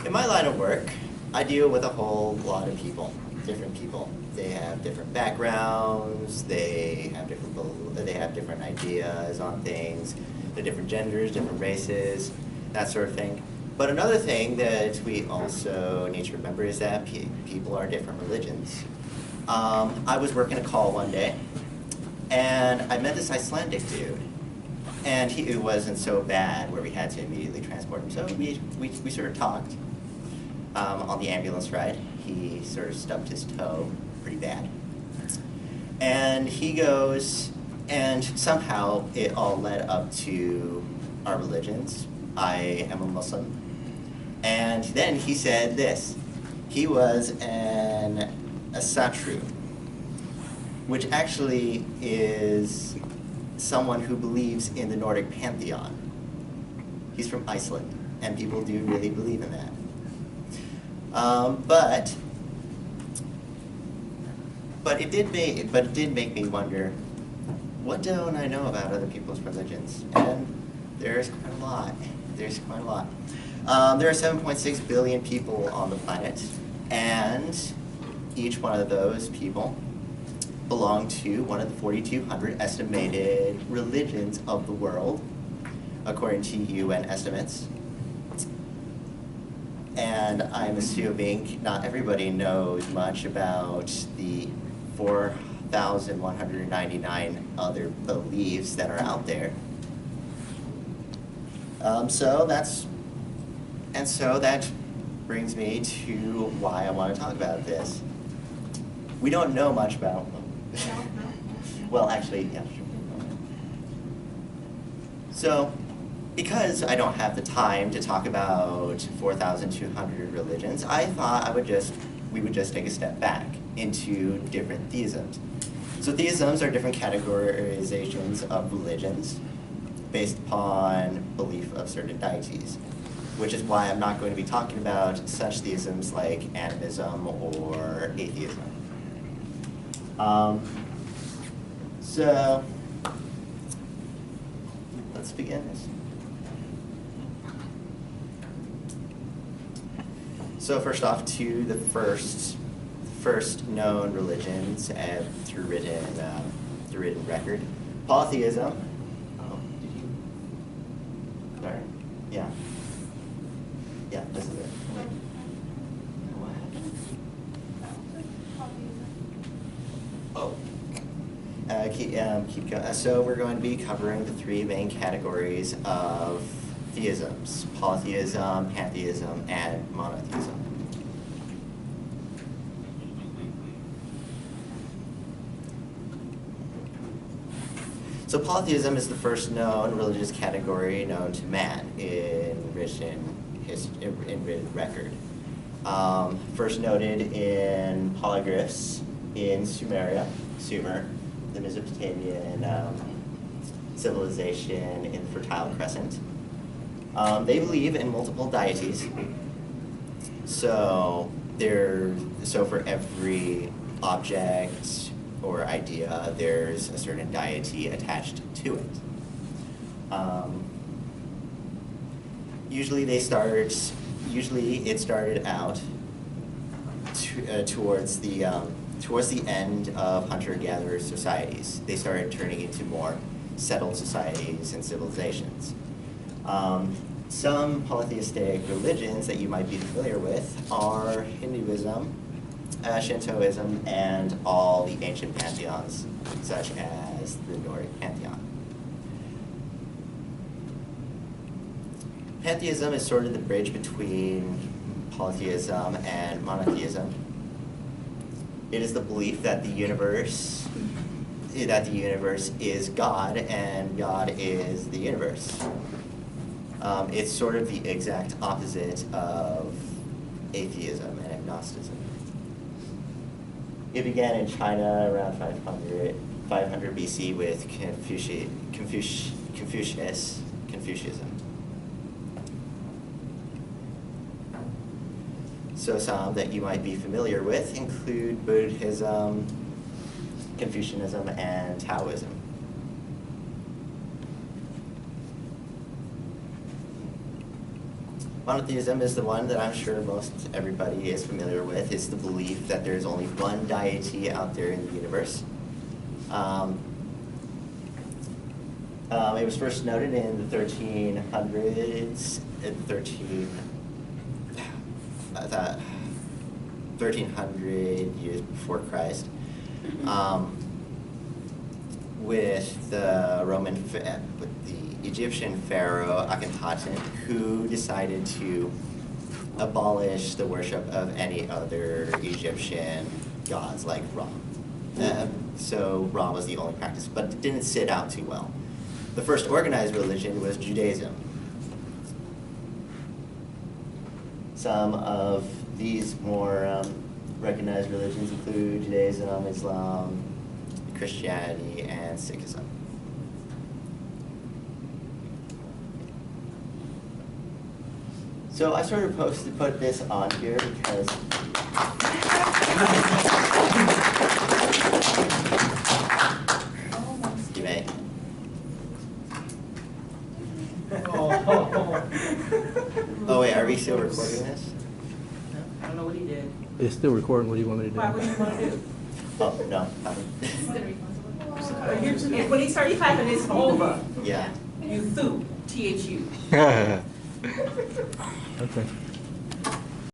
In my line of work, I deal with a whole lot of people, different people. They have different backgrounds, they have different ideas on things, they're different genders, different races, that sort of thing. But another thing that we also need to remember is that people are different religions. I was working a call one day, and I met this Icelandic dude. And it wasn't so bad where we had to immediately transport him. So we sort of talked on the ambulance ride. He sort of stubbed his toe pretty bad. And he goes, and somehow it all led up to our religions. I am a Muslim. And then he said this. He was a Satru, which actually is someone who believes in the Nordic pantheon. He's from Iceland, and people do really believe in that. But it did make me wonder, what don't I know about other people's religions? And there's quite a lot. There are 7.6 billion people on the planet, and each one of those people belong to one of the 4,200 estimated religions of the world, according to UN estimates. And I'm assuming not everybody knows much about the 4,199 other beliefs that are out there. So that brings me to why I want to talk about this. We don't know much about them. Well, actually, yeah, sure. So, because I don't have the time to talk about 4,200 religions, I thought we would just take a step back into different theisms. So theisms are different categorizations of religions based upon belief of certain deities, which is why I'm not going to be talking about such theisms like animism or atheism. So let's begin this. So first off, to the first known religions through written record, polytheism. Oh, did you? Sorry. Yeah. Yeah, this is it. What happened? Oh. Keep going. So we're going to be covering the three main categories of theisms: polytheism, pantheism, and monotheism. So polytheism is the first known religious category known to man in written record. First noted in polyglyphs in Sumer, the Mesopotamian civilization in the Fertile Crescent. They believe in multiple deities. So for every object or idea, there's a certain deity attached to it. Usually it started out towards the end of hunter-gatherer societies. They started turning into more settled societies and civilizations. Some polytheistic religions that you might be familiar with are Hinduism, Shintoism, and all the ancient pantheons, such as the Nordic pantheon. Pantheism is sort of the bridge between polytheism and monotheism. It is the belief that the universe is God and God is the universe. It's sort of the exact opposite of atheism and agnosticism. It began in China around 500 BC with Confucianism. So some that you might be familiar with include Buddhism, Confucianism, and Taoism. Monotheism is the one that I'm sure most everybody is familiar with. It's the belief that there's only one deity out there in the universe. It was first noted in the 1300s, 1300 years before Christ, with the with the Egyptian pharaoh Akhenaten, who decided to abolish the worship of any other Egyptian gods like Ra. So Ra was the only practice, but it didn't sit out too well. The first organized religion was Judaism. Some of these more recognized religions include Judaism, Islam, Christianity, and Sikhism. So I sort of put this on here because you may. Oh wait, are we still recording this? I don't know what he did. It's still recording. What do you want me to do? Why would you want to do? Oh, no. When he started typing, it's over. Yeah. You threw, THU. Okay.